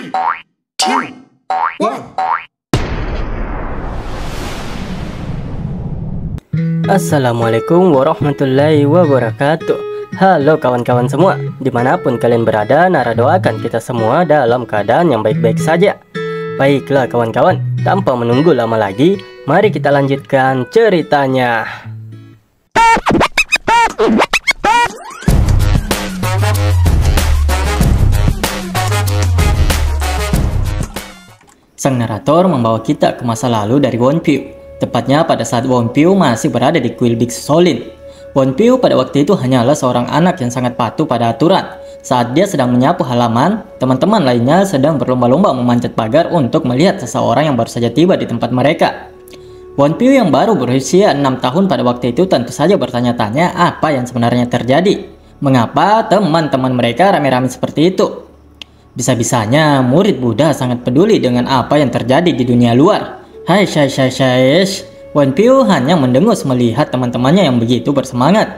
3, 2, 1. Assalamualaikum warahmatullahi wabarakatuh. Halo kawan-kawan semua, dimanapun kalian berada, Nara doakan kita semua dalam keadaan yang baik-baik saja. Baiklah kawan-kawan, tanpa menunggu lama lagi, mari kita lanjutkan ceritanya. Sang narator membawa kita ke masa lalu dari Wonpil. Tepatnya pada saat Wonpil masih berada di kuil Biksu Shaolin. Wonpil pada waktu itu hanyalah seorang anak yang sangat patuh pada aturan. Saat dia sedang menyapu halaman, teman-teman lainnya sedang berlomba-lomba memanjat pagar untuk melihat seseorang yang baru saja tiba di tempat mereka. Wonpil yang baru berusia 6 tahun pada waktu itu tentu saja bertanya-tanya apa yang sebenarnya terjadi. Mengapa teman-teman mereka rame-rame seperti itu? Bisa-bisanya murid Buddha sangat peduli dengan apa yang terjadi di dunia luar. Hai. Wonpil hanya mendengus melihat teman-temannya yang begitu bersemangat.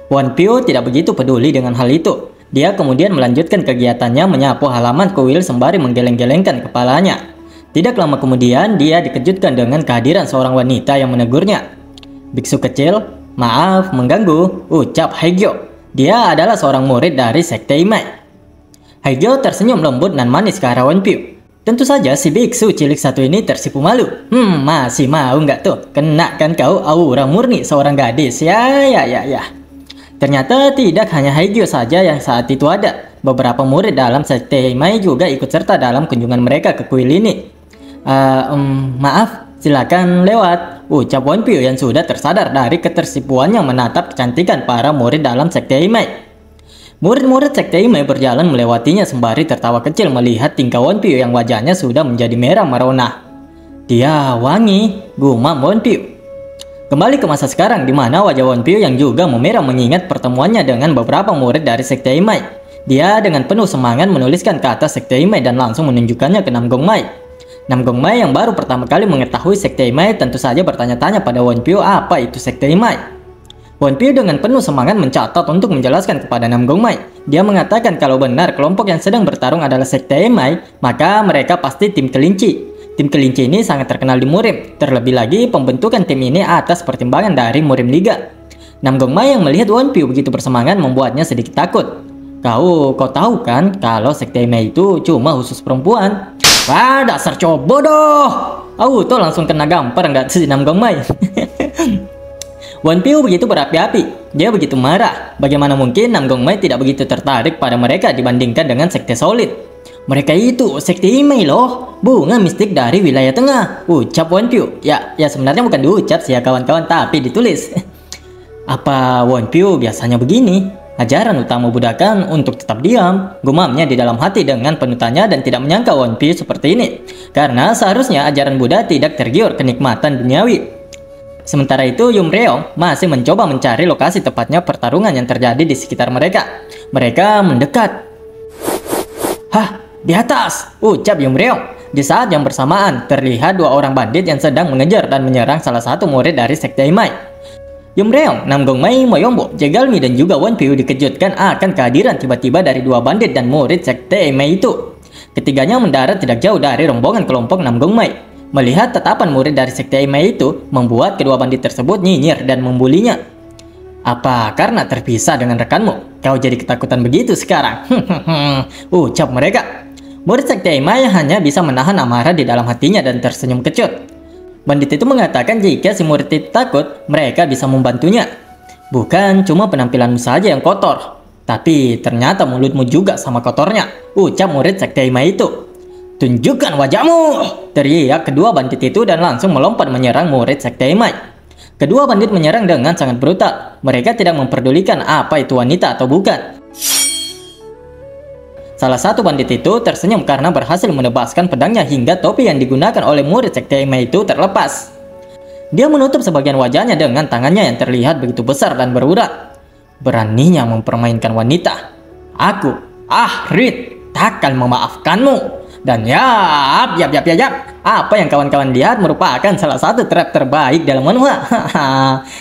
Wonpil tidak begitu peduli dengan hal itu. Dia kemudian melanjutkan kegiatannya menyapu halaman kuil sembari menggeleng-gelengkan kepalanya. Tidak lama kemudian dia dikejutkan dengan kehadiran seorang wanita yang menegurnya. "Biksu kecil, maaf mengganggu," ucap Haegyo. Dia adalah seorang murid dari Sekte Imai. Haegyo tersenyum lembut dan manis ke arah Wonpil. Tentu saja si biksu cilik satu ini tersipu malu. Masih mau nggak tuh? Kena kan kau aura murni seorang gadis. Ya. Ternyata tidak hanya Haegyo saja yang saat itu ada. Beberapa murid dalam Sekte Imai juga ikut serta dalam kunjungan mereka ke kuil ini. Maaf, silakan lewat, ucap Wonpil yang sudah tersadar dari ketersipuannya menatap kecantikan para murid dalam Sekte Imai. Murid-murid Sekte Imai berjalan melewatinya sembari tertawa kecil melihat tingkah Wonpil yang wajahnya sudah menjadi merah merona. Dia wangi, gumam Wonpil. Kembali ke masa sekarang di mana wajah Wonpil yang juga memerah mengingat pertemuannya dengan beberapa murid dari Sekte Imai. Dia dengan penuh semangat menuliskan kata Sekte Imai dan langsung menunjukkannya ke Namgongmai. Namgongmai yang baru pertama kali mengetahui Sekte Imai tentu saja bertanya-tanya pada Wonpil apa itu Sekte Imai. Wonpil dengan penuh semangat mencatat untuk menjelaskan kepada Namgongmai. Dia mengatakan kalau benar kelompok yang sedang bertarung adalah Sekte Imai, maka mereka pasti tim kelinci. Tim kelinci ini sangat terkenal di Murim. Terlebih lagi pembentukan tim ini atas pertimbangan dari Murim Liga. Namgongmai yang melihat Wonpil begitu bersemangat membuatnya sedikit takut. Kau tahu kan kalau Sekte Imai itu cuma khusus perempuan? Wah, dasar cowok bodoh. Tuh langsung kena gampar nggak si Namgongmai? Wonpil begitu berapi-api. Dia begitu marah. Bagaimana mungkin Namgongmai tidak begitu tertarik pada mereka dibandingkan dengan Sekte Shaolin? Mereka itu Sekte Imai loh, bunga mistik dari wilayah tengah, ucap Wonpil. Ya sebenarnya bukan diucap sih ya kawan-kawan, tapi ditulis. Apa Wonpil biasanya begini? Ajaran utama Buddha kan untuk tetap diam, gumamnya di dalam hati dengan penuh tanya dan tidak menyangka Wonpil seperti ini. Karena seharusnya ajaran Buddha tidak tergiur kenikmatan duniawi. Sementara itu Yumreong masih mencoba mencari lokasi tepatnya pertarungan yang terjadi di sekitar mereka. Mereka mendekat. "Hah, di atas," ucap Yumreong. Di saat yang bersamaan terlihat dua orang bandit yang sedang mengejar dan menyerang salah satu murid dari Sekte Imai. Yumreong, Namgongmai, Moyombo, Jegalmi dan juga Wonpil dikejutkan akan kehadiran tiba-tiba dari dua bandit dan murid Sekte Imai itu. Ketiganya mendarat tidak jauh dari rombongan kelompok Namgongmai. Melihat tatapan murid dari Sekte Imai itu membuat kedua bandit tersebut nyinyir dan membulinya. "Apa karena terpisah dengan rekanmu, kau jadi ketakutan begitu sekarang?" ucap mereka. Murid Sekte Imai hanya bisa menahan amarah di dalam hatinya dan tersenyum kecut. Bandit itu mengatakan jika si murid itu takut, mereka bisa membantunya. "Bukan cuma penampilanmu saja yang kotor, tapi ternyata mulutmu juga sama kotornya," ucap murid Sekte Imai itu. "Tunjukkan wajahmu!" teriak kedua bandit itu dan langsung melompat menyerang murid Sekte Imai. Kedua bandit menyerang dengan sangat brutal. Mereka tidak memperdulikan apa itu wanita atau bukan. Salah satu bandit itu tersenyum karena berhasil menebaskan pedangnya hingga topi yang digunakan oleh murid Sekte Imai itu terlepas. Dia menutup sebagian wajahnya dengan tangannya yang terlihat begitu besar dan berurat. "Beraninya mempermainkan wanita. Aku, Rit, takkan memaafkanmu." Dan yap, apa yang kawan-kawan lihat merupakan salah satu trap terbaik dalam manhwa.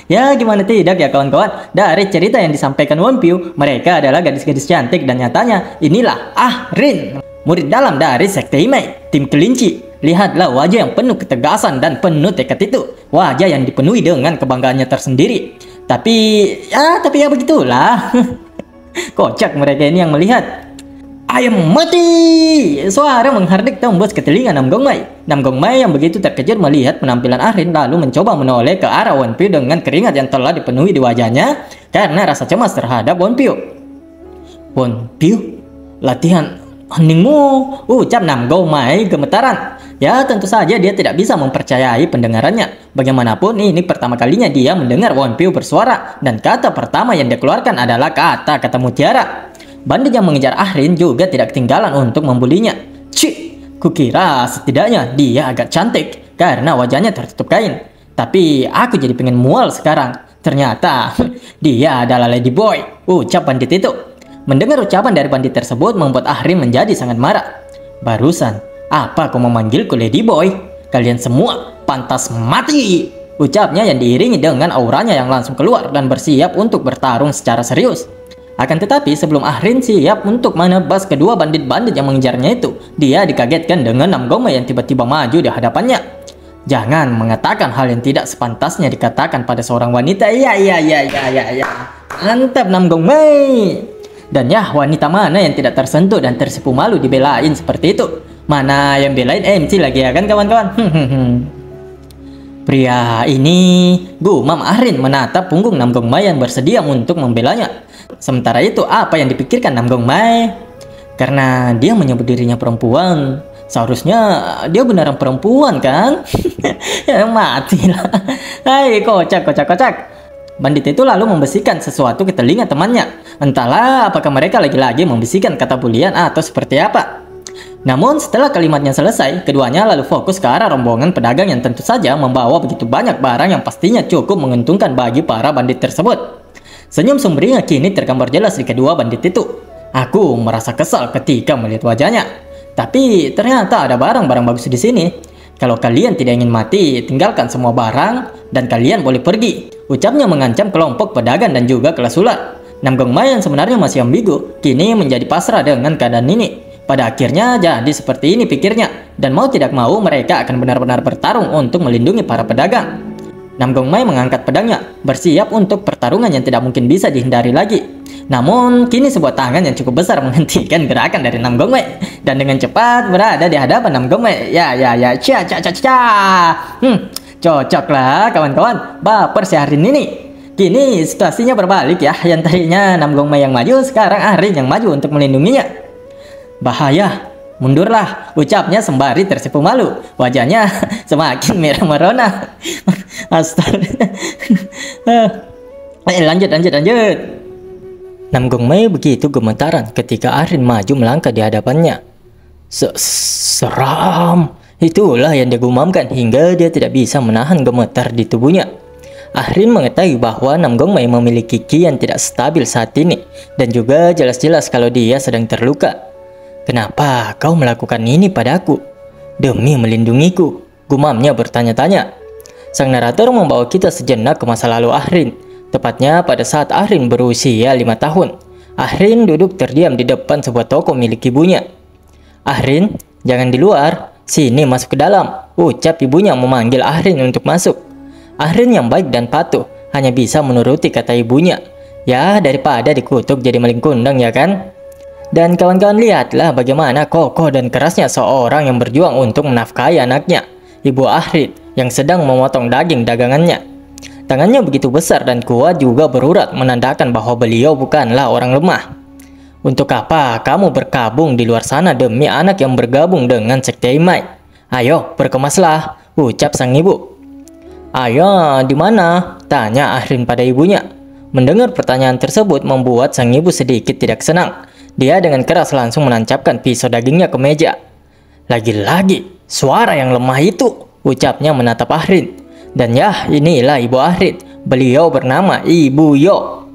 Ya gimana tidak ya kawan-kawan, dari cerita yang disampaikan Wonpil, mereka adalah gadis-gadis cantik dan nyatanya inilah Rin. murid dalam dari Sekte Imai, tim kelinci. Lihatlah wajah yang penuh ketegasan dan penuh tekad itu. Wajah yang dipenuhi dengan kebanggaannya tersendiri. Tapi ya begitulah. Kocak mereka ini yang melihat. Ayam mati! Suara menghardik tembus ke telinga Nam Gong Mei. Nam Gong Mei yang begitu terkejut melihat penampilan Ahrin lalu mencoba menoleh ke arah Won Pyo dengan keringat yang telah dipenuhi di wajahnya karena rasa cemas terhadap Won Pyo. Won Pyo, latihan heningmu, ucap Nam Gong Mei gemetaran. Ya tentu saja dia tidak bisa mempercayai pendengarannya. Bagaimanapun ini pertama kalinya dia mendengar Won Pyo bersuara dan kata pertama yang dia keluarkan adalah kata-kata mutiara. Bandit yang mengejar Ahrin juga tidak ketinggalan untuk membulinya. Cik, kukira setidaknya dia agak cantik karena wajahnya tertutup kain. Tapi aku jadi pengen mual sekarang. Ternyata dia adalah Lady Boy, ucap bandit itu. Mendengar ucapan dari bandit tersebut membuat Ahrin menjadi sangat marah. Barusan, apa kau memanggilku Lady Boy? Kalian semua pantas mati, ucapnya yang diiringi dengan auranya yang langsung keluar dan bersiap untuk bertarung secara serius. Akan tetapi sebelum Ahrin siap untuk menebas kedua bandit-bandit yang mengejarnya itu, dia dikagetkan dengan Nam Gong Mei yang tiba-tiba maju di hadapannya. Jangan mengatakan hal yang tidak sepantasnya dikatakan pada seorang wanita. Ya. Mantap Nam Gong Mei. Dan ya, wanita mana yang tidak tersentuh dan tersipu malu dibelain seperti itu? Mana yang belain MC lagi ya kan kawan-kawan? Pria ini gumam Ahrin menatap punggung Nam Gong Mei yang bersedia untuk membelanya. Sementara itu apa yang dipikirkan Nam Gong Mei? Karena dia menyebut dirinya perempuan, seharusnya dia beneran perempuan kan? Ya matilah. Hai kocak. Bandit itu lalu membisikkan sesuatu ke telinga temannya. Entahlah apakah mereka lagi-lagi membisikkan kata bulian atau seperti apa. Namun setelah kalimatnya selesai, keduanya lalu fokus ke arah rombongan pedagang yang tentu saja membawa begitu banyak barang yang pastinya cukup menguntungkan bagi para bandit tersebut. Senyum sumringah kini tergambar jelas di kedua bandit itu. Aku merasa kesal ketika melihat wajahnya. Tapi ternyata ada barang-barang bagus di sini. Kalau kalian tidak ingin mati, tinggalkan semua barang dan kalian boleh pergi. Ucapnya mengancam kelompok pedagang dan juga kelas ular. Nam Gong Mei yang sebenarnya masih ambigu, kini menjadi pasrah dengan keadaan ini. Pada akhirnya jadi seperti ini pikirnya. Dan mau tidak mau mereka akan benar-benar bertarung untuk melindungi para pedagang. Nam Gong Mei mengangkat pedangnya, bersiap untuk pertarungan yang tidak mungkin bisa dihindari lagi. Namun, kini sebuah tangan yang cukup besar menghentikan gerakan dari Nam Gong Mei dan dengan cepat berada di hadapan Nam Gong Mei. Cocoklah kawan-kawan, baper si Ahrin ini. Kini situasinya berbalik ya, yang tadinya Nam Gong Mei yang maju, sekarang Ahrin yang maju untuk melindunginya. Bahaya. Mundurlah, ucapnya sembari tersipu malu. Wajahnya semakin merah merona. Astaga. Lanjut. Nam Gong Mei begitu gemetaran ketika Ahrin maju melangkah di hadapannya. Seram. Itulah yang dia gumamkan hingga dia tidak bisa menahan gemetar di tubuhnya. Ahrin mengetahui bahwa Nam Gong Mei memiliki ki yang tidak stabil saat ini dan juga jelas-jelas kalau dia sedang terluka. Kenapa kau melakukan ini padaku? Demi melindungiku, gumamnya bertanya-tanya. Sang narator membawa kita sejenak ke masa lalu Ahrin, tepatnya pada saat Ahrin berusia 5 tahun. Ahrin duduk terdiam di depan sebuah toko milik ibunya. Ahrin, jangan di luar, sini masuk ke dalam, ucap ibunya memanggil Ahrin untuk masuk. Ahrin yang baik dan patuh, hanya bisa menuruti kata ibunya. Ya, daripada dikutuk jadi maling kundang ya kan? Dan kawan-kawan lihatlah bagaimana kokoh dan kerasnya seorang yang berjuang untuk menafkahi anaknya, ibu Ahrin yang sedang memotong daging dagangannya. Tangannya begitu besar dan kuat juga berurat menandakan bahwa beliau bukanlah orang lemah. Untuk apa kamu berkabung di luar sana demi anak yang bergabung dengan Sekte Imai? Ayo berkemaslah, ucap sang ibu. Ayo di mana? Tanya Ahrin pada ibunya. Mendengar pertanyaan tersebut membuat sang ibu sedikit tidak senang. Dia dengan keras langsung menancapkan pisau dagingnya ke meja. Lagi-lagi, suara yang lemah itu, ucapnya menatap Ahrin. Dan ya, inilah ibu Ahrin. Beliau bernama Ibu Yo.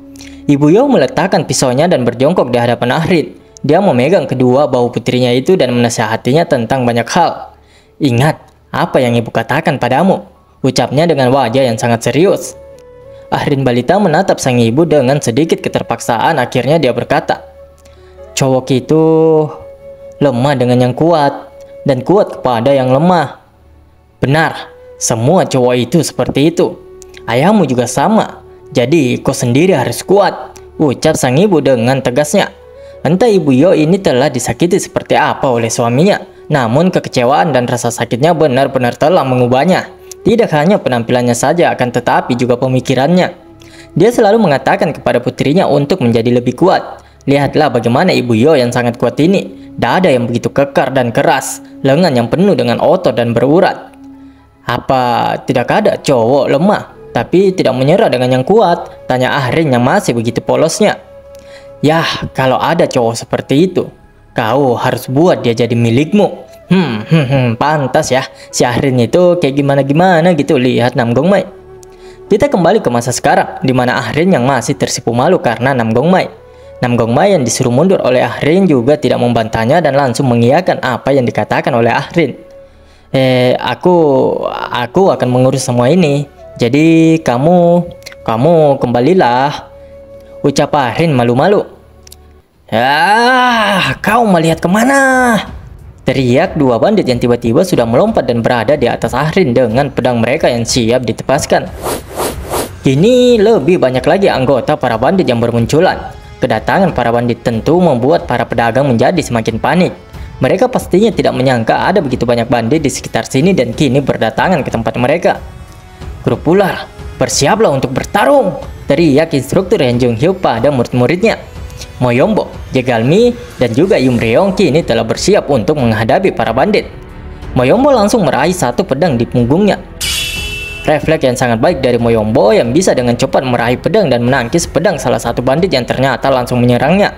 Ibu Yo meletakkan pisaunya dan berjongkok di hadapan Ahrin. Dia memegang kedua bahu putrinya itu dan menasihatinya tentang banyak hal. Ingat, apa yang ibu katakan padamu, ucapnya dengan wajah yang sangat serius. Ahrin balita menatap sang ibu dengan sedikit keterpaksaan. Akhirnya dia berkata, cowok itu lemah dengan yang kuat, dan kuat kepada yang lemah. Benar, semua cowok itu seperti itu. Ayahmu juga sama, jadi kau sendiri harus kuat, ucap sang ibu dengan tegasnya. Entah ibu Yo ini telah disakiti seperti apa oleh suaminya, namun kekecewaan dan rasa sakitnya benar-benar telah mengubahnya. Tidak hanya penampilannya saja, akan tetapi juga pemikirannya. Dia selalu mengatakan kepada putrinya untuk menjadi lebih kuat. Lihatlah bagaimana ibu Yo yang sangat kuat ini, dada yang begitu kekar dan keras, lengan yang penuh dengan otot dan berurat. Apa tidak ada cowok lemah tapi tidak menyerah dengan yang kuat? Tanya Ahrin yang masih begitu polosnya. Yah, kalau ada cowok seperti itu, kau harus buat dia jadi milikmu. Pantas ya, si Ahrin itu kayak gimana-gimana gitu, lihat Nam Gongmai. Kita kembali ke masa sekarang, di mana Ahrin yang masih tersipu malu karena Nam Gongmai. Nam Gongmai yang disuruh mundur oleh Ahrin juga tidak membantahnya dan langsung mengiyakan apa yang dikatakan oleh Ahrin. Aku akan mengurus semua ini. Jadi kamu kembalilah, ucap Ahrin malu-malu. Kau melihat kemana? Teriak dua bandit yang tiba-tiba sudah melompat dan berada di atas Ahrin dengan pedang mereka yang siap ditepaskan. Kini lebih banyak lagi anggota para bandit yang bermunculan. Kedatangan para bandit tentu membuat para pedagang menjadi semakin panik. Mereka pastinya tidak menyangka ada begitu banyak bandit di sekitar sini dan kini berdatangan ke tempat mereka. Grup ular, bersiaplah untuk bertarung, teriak instruktur Han Jung Hyuk pada murid-muridnya. Moyombo, Jegalmi, dan juga Yumreong kini telah bersiap untuk menghadapi para bandit. Moyombo langsung meraih satu pedang di punggungnya. Refleks yang sangat baik dari Moyombo yang bisa dengan cepat meraih pedang dan menangkis pedang salah satu bandit yang ternyata langsung menyerangnya.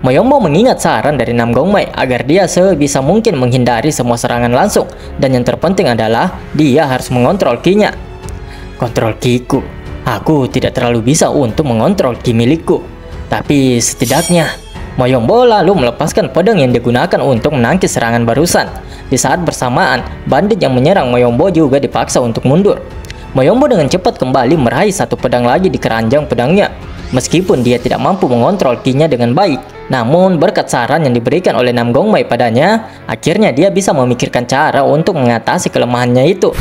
Moyombo mengingat saran dari Nam Gongmai agar dia sebisa mungkin menghindari semua serangan langsung, dan yang terpenting adalah dia harus mengontrol ki-nya. Kontrol ki-ku, aku tidak terlalu bisa untuk mengontrol ki milikku. Tapi setidaknya, Moyombo lalu melepaskan pedang yang digunakan untuk menangkis serangan barusan. Di saat bersamaan, bandit yang menyerang Moyombo juga dipaksa untuk mundur. Moyombo dengan cepat kembali meraih satu pedang lagi di keranjang pedangnya. Meskipun dia tidak mampu mengontrol ki-nya dengan baik, namun berkat saran yang diberikan oleh Nam Gongmai padanya, akhirnya dia bisa memikirkan cara untuk mengatasi kelemahannya itu.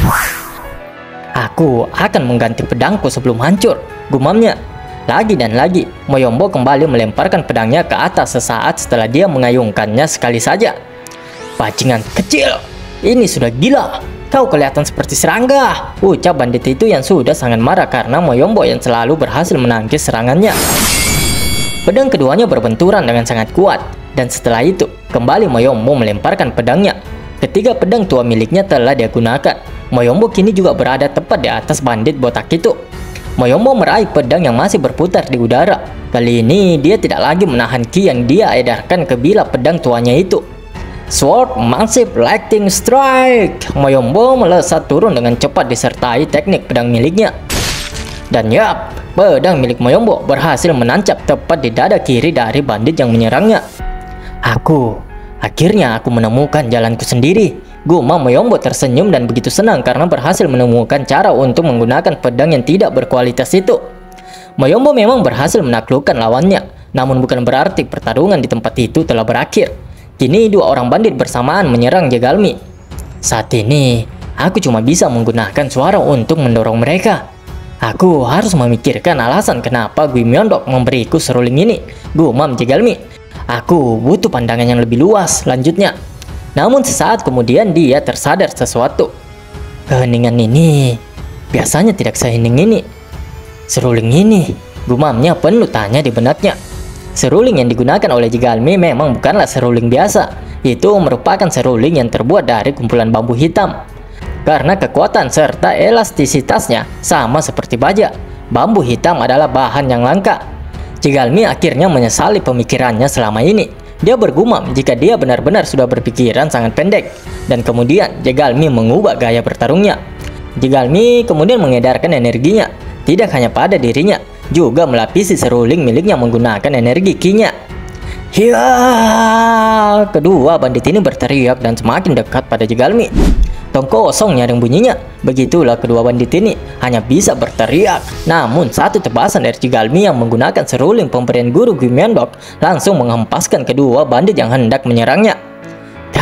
Aku akan mengganti pedangku sebelum hancur, gumamnya. Lagi dan lagi, Moyombo kembali melemparkan pedangnya ke atas sesaat setelah dia mengayunkannya sekali saja. Bajingan kecil, ini sudah gila. Kau kelihatan seperti serangga, ucap bandit itu yang sudah sangat marah karena Moyombo yang selalu berhasil menangkis serangannya. Pedang keduanya berbenturan dengan sangat kuat, dan setelah itu, kembali Moyombo melemparkan pedangnya. Ketiga pedang tua miliknya telah dia gunakan. Moyombo kini juga berada tepat di atas bandit botak itu. Moyombo meraih pedang yang masih berputar di udara. Kali ini dia tidak lagi menahan ki yang dia edarkan ke bilah pedang tuanya itu. Sword Massive Lightning Strike. Moyombo melesat turun dengan cepat disertai teknik pedang miliknya. Dan yap, pedang milik Moyombo berhasil menancap tepat di dada kiri dari bandit yang menyerangnya. Akhirnya aku menemukan jalanku sendiri. Gumam Moyombo tersenyum dan begitu senang karena berhasil menemukan cara untuk menggunakan pedang yang tidak berkualitas itu. Moyombo memang berhasil menaklukkan lawannya, namun bukan berarti pertarungan di tempat itu telah berakhir. Kini dua orang bandit bersamaan menyerang Jegalmi. Saat ini, aku cuma bisa menggunakan suara untuk mendorong mereka. Aku harus memikirkan alasan kenapa Gui Myeondok memberiku seruling ini, gumam Jegalmi. Aku butuh pandangan yang lebih luas, lanjutnya. Namun sesaat kemudian dia tersadar sesuatu. Keheningan ini biasanya tidak sehening ini. Seruling ini, gumamnya penuh tanya di benaknya. Seruling yang digunakan oleh Jegalmi memang bukanlah seruling biasa. Itu merupakan seruling yang terbuat dari kumpulan bambu hitam. Karena kekuatan serta elastisitasnya sama seperti baja, bambu hitam adalah bahan yang langka. Jegalmi akhirnya menyesali pemikirannya selama ini. Dia bergumam jika dia benar-benar sudah berpikiran sangat pendek. Dan kemudian Jegalmi mengubah gaya bertarungnya. Jegalmi kemudian mengedarkan energinya, tidak hanya pada dirinya, juga melapisi seruling miliknya menggunakan energi ki-nya. Hiya! Kedua bandit ini berteriak dan semakin dekat pada Jegalmi. Tong kosong nyaring bunyinya. Begitulah kedua bandit ini hanya bisa berteriak. Namun satu tebasan dari Jegalmi yang menggunakan seruling pemberian guru Gui Myeondok langsung menghempaskan kedua bandit yang hendak menyerangnya.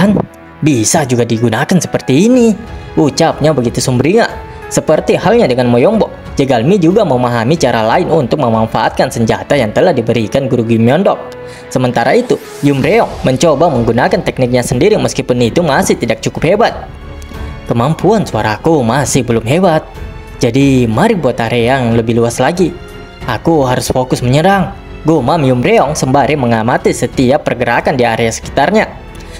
kan? Bisa juga digunakan seperti ini, ucapnya begitu sumringah. Seperti halnya dengan Moyombo, Jegalmi juga memahami cara lain untuk memanfaatkan senjata yang telah diberikan guru Gimyondok. Sementara itu, Yumreong mencoba menggunakan tekniknya sendiri meskipun itu masih tidak cukup hebat. Kemampuan suaraku masih belum hebat, jadi mari buat area yang lebih luas lagi. Aku harus fokus menyerang, gumam Yumreong sembari mengamati setiap pergerakan di area sekitarnya.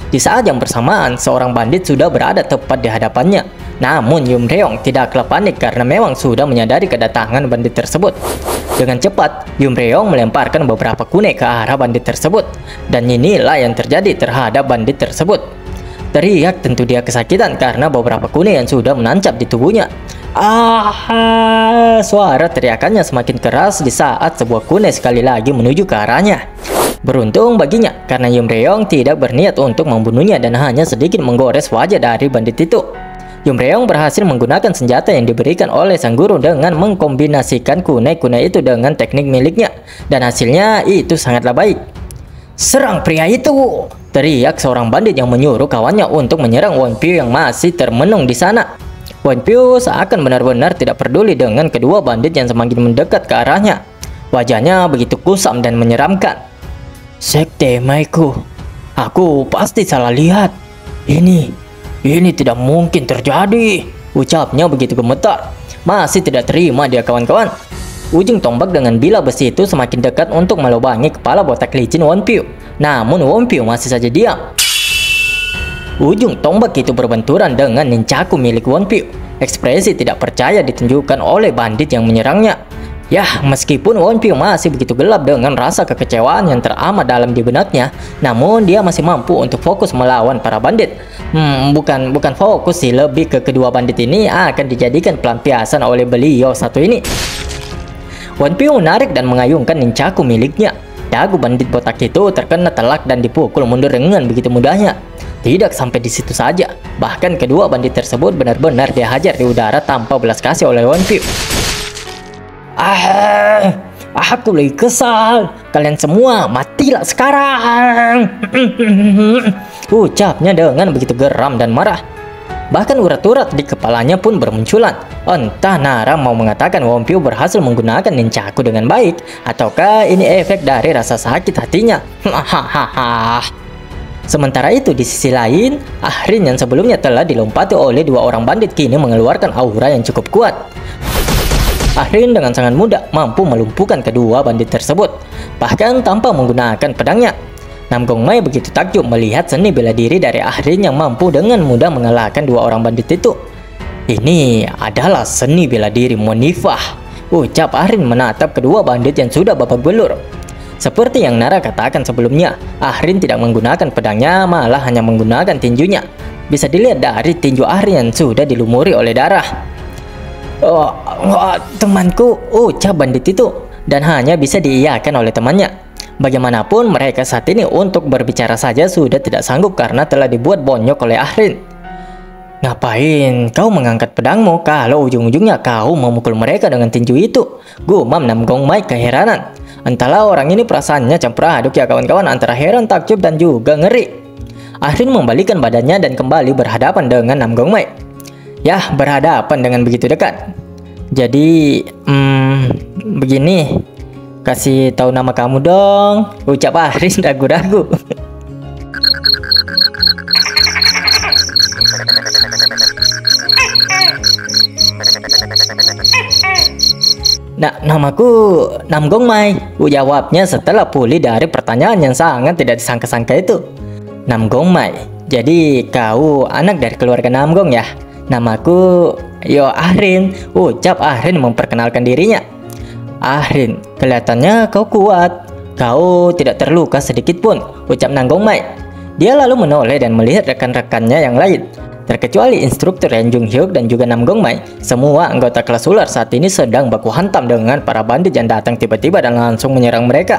Di saat yang bersamaan, seorang bandit sudah berada tepat di hadapannya. Namun Yumreong tidaklah panik karena memang sudah menyadari kedatangan bandit tersebut. Dengan cepat, Yumreong melemparkan beberapa kunai ke arah bandit tersebut. Dan inilah yang terjadi terhadap bandit tersebut. Teriak tentu dia kesakitan karena beberapa kunai yang sudah menancap di tubuhnya. Suara teriakannya semakin keras di saat sebuah kunai sekali lagi menuju ke arahnya. Beruntung baginya, karena Yumreong tidak berniat untuk membunuhnya dan hanya sedikit menggores wajah dari bandit itu. Yumreong berhasil menggunakan senjata yang diberikan oleh sang guru dengan mengkombinasikan kunai-kunai itu dengan teknik miliknya. Dan hasilnya itu sangatlah baik. "Serang pria itu!" teriak seorang bandit yang menyuruh kawannya untuk menyerang Wonpyo yang masih termenung di sana. Wonpyo seakan benar-benar tidak peduli dengan kedua bandit yang semakin mendekat ke arahnya. Wajahnya begitu kusam dan menyeramkan. "Sekte Maiku, aku pasti salah lihat. Ini tidak mungkin terjadi," ucapnya begitu gemetar. Masih tidak terima dia kawan-kawan. Ujung tombak dengan bilah besi itu semakin dekat untuk melubangi kepala botak licin Wonpyo. Namun Wonpyo masih saja diam. Ujung tombak itu berbenturan dengan nunchaku milik Wonpyo. Ekspresi tidak percaya ditunjukkan oleh bandit yang menyerangnya. Yah, meskipun Wonpyo masih begitu gelap dengan rasa kekecewaan yang teramat dalam di benaknya, namun dia masih mampu untuk fokus melawan para bandit. Bukan fokus sih, lebih ke kedua bandit ini akan dijadikan pelampiasan oleh beliau satu ini. Wonpyo menarik dan mengayunkan nunchaku miliknya. Dagu bandit botak itu terkena telak dan dipukul mundur dengan begitu mudahnya. Tidak sampai di situ saja, bahkan kedua bandit tersebut benar-benar dihajar di udara tanpa belas kasih oleh Wonpyo. Aku lagi kesal. Kalian semua matilah sekarang. Ucapnya dengan begitu geram dan marah. Bahkan urat-urat di kepalanya pun bermunculan. Entah Nara mau mengatakan Wonpyo berhasil menggunakan nunchaku dengan baik, ataukah ini efek dari rasa sakit hatinya. Sementara itu di sisi lain, Ahrin yang sebelumnya telah dilompati oleh dua orang bandit kini mengeluarkan aura yang cukup kuat. Ahrin dengan sangat mudah mampu melumpuhkan kedua bandit tersebut, bahkan tanpa menggunakan pedangnya. Nam Gongmai begitu takjub melihat seni bela diri dari Ahrin yang mampu dengan mudah mengalahkan dua orang bandit itu. "Ini adalah seni bela diri Monifah," ucap Ahrin menatap kedua bandit yang sudah babak belur. Seperti yang Nara katakan sebelumnya, Ahrin tidak menggunakan pedangnya, malah hanya menggunakan tinjunya. Bisa dilihat dari tinju Ahrin yang sudah dilumuri oleh darah. Temanku, ucap bandit itu, dan hanya bisa diiyakan oleh temannya. Bagaimanapun mereka saat ini untuk berbicara saja sudah tidak sanggup karena telah dibuat bonyok oleh Ahrin. "Ngapain kau mengangkat pedangmu kalau ujung-ujungnya kau memukul mereka dengan tinju itu?" gumam Nam Gongmai keheranan. Entahlah orang ini perasaannya campur aduk ya kawan-kawan, antara heran, takjub, dan juga ngeri. Ahrin membalikkan badannya dan kembali berhadapan dengan Nam Gongmai. Yah, berhadapan dengan begitu dekat. "Jadi, begini, kasih tahu nama kamu dong," ucap Ahrin ragu-ragu. Namaku Nam Gongmai," jawabnya setelah pulih dari pertanyaan yang sangat tidak disangka-sangka itu. "Nam Gongmai, jadi kau anak dari keluarga Namgong ya? Namaku Ahrin," ucap Ahrin memperkenalkan dirinya. "Ahrin, kelihatannya kau kuat. Kau tidak terluka sedikit pun," ucap Nam Gongmai. Dia lalu menoleh dan melihat rekan-rekannya yang lain. Terkecuali instruktur Ren Jung Hyuk dan juga Nam Gongmai, semua anggota kelas ular saat ini sedang baku hantam dengan para bandit yang datang tiba-tiba dan langsung menyerang mereka.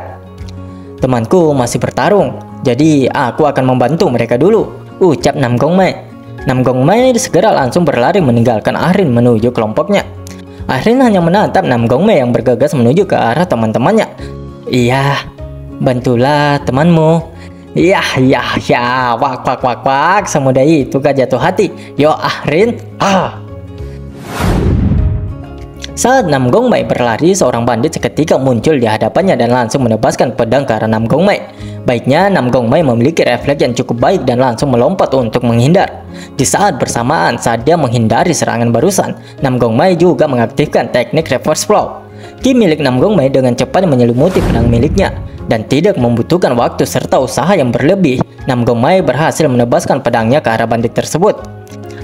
"Temanku masih bertarung, jadi aku akan membantu mereka dulu," ucap Nam Gongmai. Nam Gongmai segera langsung berlari meninggalkan Ahrin menuju kelompoknya. Ahrin hanya menatap Nam Gongmai yang bergegas menuju ke arah teman-temannya. "Iya, bantulah temanmu. Ya, ya, ya, wak, wak, wak, wak, semudah itu gak jatuh hati. Yo, Ahrin. Saat Nam Gongmai berlari, seorang bandit seketika muncul di hadapannya dan langsung menebaskan pedang ke arah Nam Gongmai. Baiknya, Nam Gongmai memiliki refleks yang cukup baik dan langsung melompat untuk menghindar. Di saat bersamaan, saat dia menghindari serangan barusan, Nam Gongmai juga mengaktifkan teknik reverse flow. Ki milik Nam Gongmai dengan cepat menyelimuti pedang miliknya, dan tidak membutuhkan waktu serta usaha yang berlebih, Nam Gongmai berhasil menebaskan pedangnya ke arah bandit tersebut.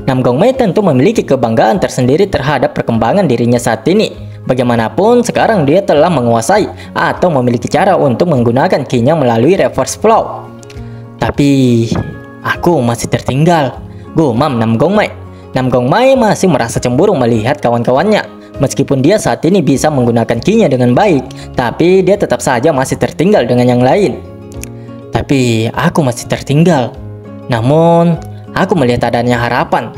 Nam Gongmai tentu memiliki kebanggaan tersendiri terhadap perkembangan dirinya saat ini. Bagaimanapun, sekarang dia telah menguasai atau memiliki cara untuk menggunakan ki-nya melalui reverse flow. Tapi, aku masih tertinggal, gumam Nam Gongmai. Nam Gongmai masih merasa cemburu melihat kawan-kawannya. Meskipun dia saat ini bisa menggunakan ki-nya dengan baik, tapi dia tetap saja masih tertinggal dengan yang lain. Tapi, aku masih tertinggal. Namun, aku melihat adanya harapan.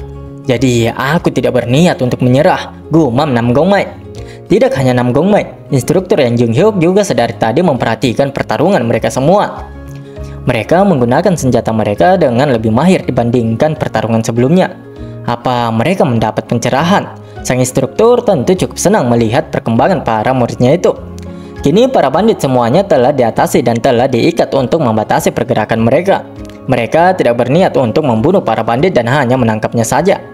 Jadi aku tidak berniat untuk menyerah, gumam Nam Gongmai. Tidak hanya Nam Gongmai, instruktur Yang Jung Hyuk juga sedari tadi memperhatikan pertarungan mereka semua. Mereka menggunakan senjata mereka dengan lebih mahir dibandingkan pertarungan sebelumnya. Apa mereka mendapat pencerahan? Sang instruktur tentu cukup senang melihat perkembangan para muridnya itu. Kini para bandit semuanya telah diatasi dan telah diikat untuk membatasi pergerakan mereka. Mereka tidak berniat untuk membunuh para bandit dan hanya menangkapnya saja.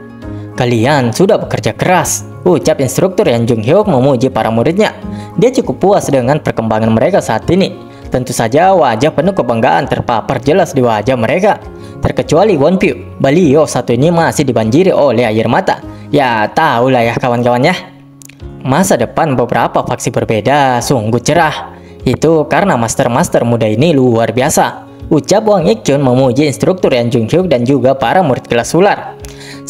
Kalian sudah bekerja keras, ucap instruktur Yang Jung Hyuk memuji para muridnya. Dia cukup puas dengan perkembangan mereka saat ini. Tentu saja wajah penuh kebanggaan terpapar jelas di wajah mereka. Terkecuali Wonpil, beliau satu ini masih dibanjiri oleh air mata. Ya tahulah ya kawan-kawannya. Masa depan beberapa faksi berbeda sungguh cerah. Itu karena master-master muda ini luar biasa, ucap Wang Ik-chun memuji instruktur Yang Jung Hyuk dan juga para murid kelas ular.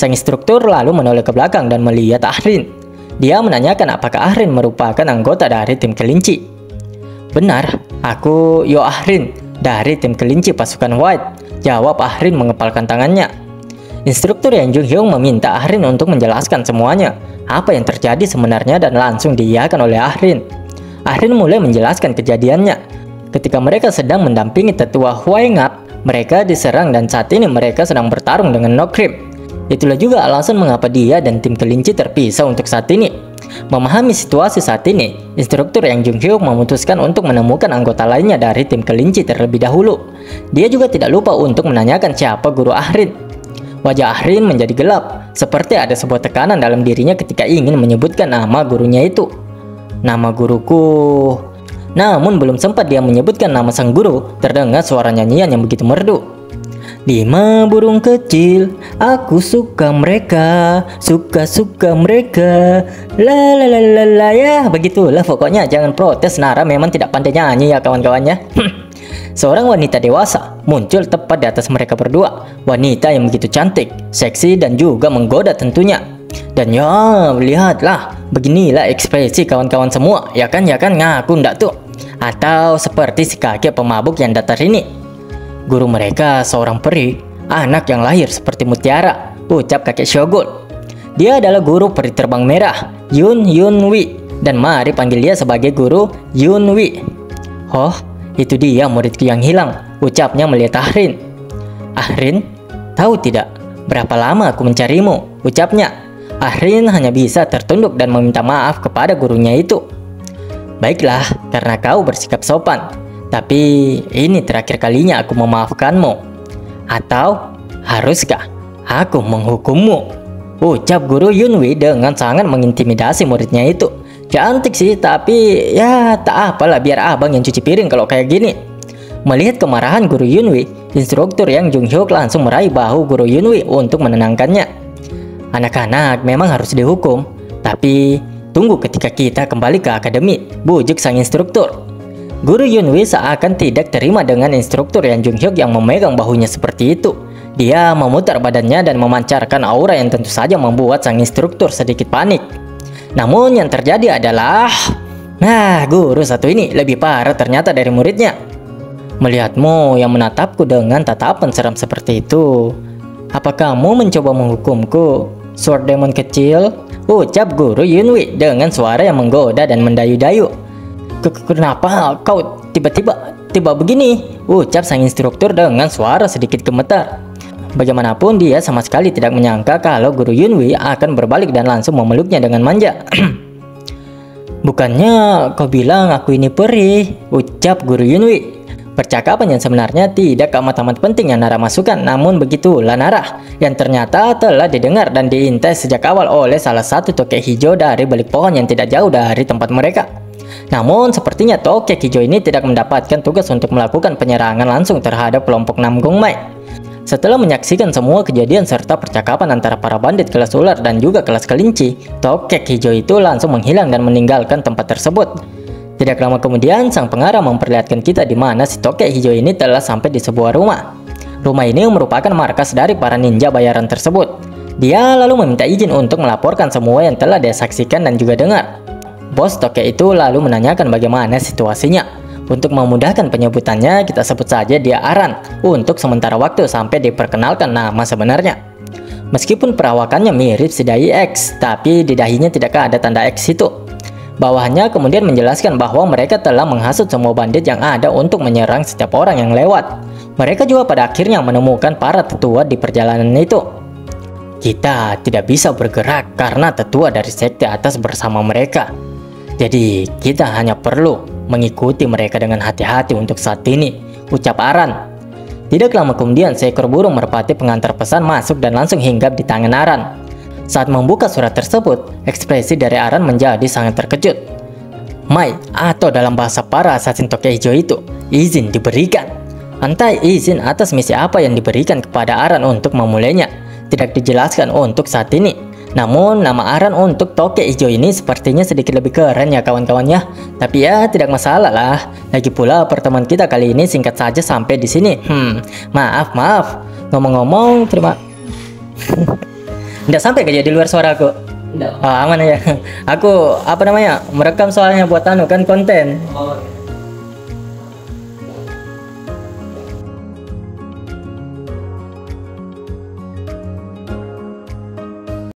Sang instruktur lalu menoleh ke belakang dan melihat Ahrin. Dia menanyakan apakah Ahrin merupakan anggota dari tim kelinci. Benar, aku Yo Ahrin dari tim kelinci pasukan White, jawab Ahrin mengepalkan tangannya. Instruktur Yang Jung Hyuk meminta Ahrin untuk menjelaskan semuanya, apa yang terjadi sebenarnya, dan langsung diiyakan oleh Ahrin. Ahrin mulai menjelaskan kejadiannya. Ketika mereka sedang mendampingi tetua Huai Ngap, mereka diserang dan saat ini mereka sedang bertarung dengan Nokrim. Itulah juga alasan mengapa dia dan tim kelinci terpisah untuk saat ini. Memahami situasi saat ini, instruktur Yang Jung Hyuk memutuskan untuk menemukan anggota lainnya dari tim kelinci terlebih dahulu. Dia juga tidak lupa untuk menanyakan siapa guru Ahrin. Wajah Ahrin menjadi gelap, seperti ada sebuah tekanan dalam dirinya ketika ingin menyebutkan nama gurunya itu. Nama guruku. Namun belum sempat dia menyebutkan nama sang guru, terdengar suara nyanyian yang begitu merdu. 5 burung kecil, aku suka mereka, suka mereka, la la la la la, ya begitulah pokoknya. Jangan protes, Nara memang tidak pandai nyanyi ya kawan-kawannya. Seorang wanita dewasa muncul tepat di atas mereka berdua. Wanita yang begitu cantik, seksi dan juga menggoda tentunya. Dan ya, lihatlah, beginilah ekspresi kawan-kawan semua, ya kan ngaku ndak tuh? Atau seperti si kakek pemabuk yang datar ini. Guru mereka seorang peri, anak yang lahir seperti mutiara, ucap kakek Shogun. Dia adalah guru peri terbang merah, Yun Wi, dan mari panggil dia sebagai guru Yun Wi. Oh, itu dia muridku yang hilang, ucapnya melihat Ahrin. Ahrin, tahu tidak berapa lama aku mencarimu, ucapnya. Ahrin hanya bisa tertunduk dan meminta maaf kepada gurunya itu. Baiklah, karena kau bersikap sopan. Tapi ini terakhir kalinya aku memaafkanmu. Atau haruskah aku menghukummu? Ucap guru Yunwi dengan sangat mengintimidasi muridnya itu. Cantik sih, tapi ya tak apalah, biar abang yang cuci piring kalau kayak gini. Melihat kemarahan guru Yunwi, instruktur Yang Jung Hyuk langsung meraih bahu guru Yunwi untuk menenangkannya. Anak-anak memang harus dihukum, tapi tunggu ketika kita kembali ke akademi, bujuk sang instruktur. Guru Yunwi seakan tidak terima dengan instruktur Yang Jung Hyuk yang memegang bahunya seperti itu. Dia memutar badannya dan memancarkan aura yang tentu saja membuat sang instruktur sedikit panik. Namun yang terjadi adalah, guru satu ini lebih parah ternyata dari muridnya. Melihatmu yang menatapku dengan tatapan seram seperti itu, apa kamu mencoba menghukumku, Sword Demon kecil? Ucap guru Yunwi dengan suara yang menggoda dan mendayu-dayu. Kenapa kau tiba-tiba tiba begini, ucap sang instruktur dengan suara sedikit gemetar. Bagaimanapun dia sama sekali tidak menyangka kalau guru Yunwi akan berbalik dan langsung memeluknya dengan manja. Bukannya kau bilang aku ini perih, ucap guru Yunwi. Percakapan yang sebenarnya tidak amat-amat penting yang Nara masukkan, namun begitulah Nara yang ternyata telah didengar dan diintai sejak awal oleh salah satu tokek hijau dari balik pohon yang tidak jauh dari tempat mereka. Namun sepertinya tokek hijau ini tidak mendapatkan tugas untuk melakukan penyerangan langsung terhadap kelompok Nam Gong Mai. Setelah menyaksikan semua kejadian serta percakapan antara para bandit kelas ular dan juga kelas kelinci, tokek hijau itu langsung menghilang dan meninggalkan tempat tersebut. Tidak lama kemudian, sang pengarah memperlihatkan kita di mana si tokek hijau ini telah sampai di sebuah rumah. Rumah ini merupakan markas dari para ninja bayaran tersebut. Dia lalu meminta izin untuk melaporkan semua yang telah dia saksikan dan juga dengar. Bos tokek itu lalu menanyakan bagaimana situasinya. Untuk memudahkan penyebutannya, kita sebut saja dia Aran untuk sementara waktu sampai diperkenalkan nama sebenarnya. Meskipun perawakannya mirip si Dai X, tapi di dahinya tidak ada tanda X itu. Bawahnya kemudian menjelaskan bahwa mereka telah menghasut semua bandit yang ada untuk menyerang setiap orang yang lewat. Mereka juga pada akhirnya menemukan para tetua di perjalanan itu. Kita tidak bisa bergerak karena tetua dari sekte atas bersama mereka. Jadi kita hanya perlu mengikuti mereka dengan hati-hati untuk saat ini, ucap Aran. Tidak lama kemudian seekor burung merpati pengantar pesan masuk dan langsung hinggap di tangan Aran. Saat membuka surat tersebut, ekspresi dari Aran menjadi sangat terkejut. Mai, atau dalam bahasa para assassin tokek hijau itu, izin diberikan. Entah izin atas misi apa yang diberikan kepada Aran untuk memulainya, tidak dijelaskan untuk saat ini. Namun nama Aran untuk tokek hijau ini sepertinya sedikit lebih keren ya kawan-kawannya. Tapi ya tidak masalah lah. Lagi pula pertemuan kita kali ini singkat saja sampai di sini. Maaf. Ngomong-ngomong terima. Nggak sampai gak jadi luar suara aku. Aman ya. Aku merekam soalnya buat kan konten.